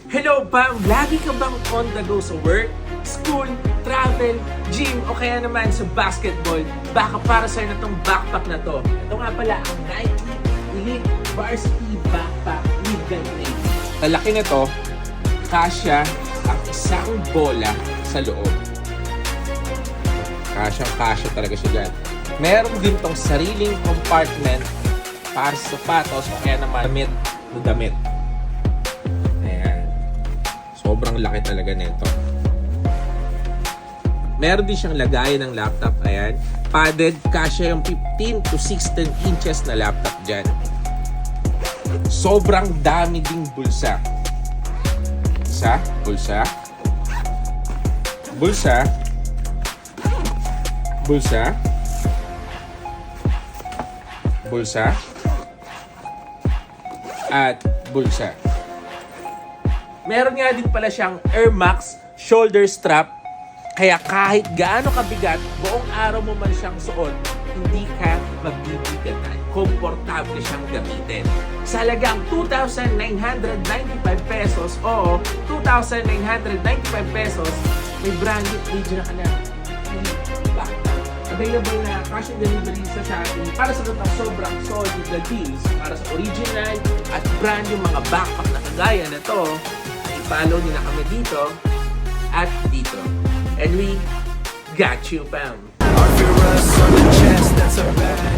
Hello, Pam! Lagi ka bang on the go sa work, school, travel, gym, o kaya naman sa basketball? Baka para sa'yo na tong backpack na to. Ito nga pala ang Nike Elite Varsity Backpack with Gantry. Kalaki nito, kasya ang isang bola sa loob. Kasyang-kasya talaga siya dyan. Meron din tong sariling compartment para sa sapatos o kaya naman damit na damit. Ayan. Sobrang laki talaga nito. Meron din siyang lagayan ng laptop. Ayan. Padded, kasya yung 15 to 16 inches na laptop dyan. Sobrang dami ding bulsa. Isa, bulsa. Bulsa. Bulsa. Bulsa. At bulsa. Meron nga din pala siyang Air Max shoulder strap. Kaya kahit gaano kabigat, buong araw mo man siyang suot, hindi ka magbibigatan. Komportable siyang gamitin. Sa halagang 2,995 pesos o 2,995 pesos, may brand new region ka na. Available na cash on delivery sa Shopee para sa total sobrang solid na deals para sa original at brand yung mga backpack na kagaya na to. I-follow nyo na kami dito at dito. And we got you, Pam. Our fear us on the chest, that's our bad.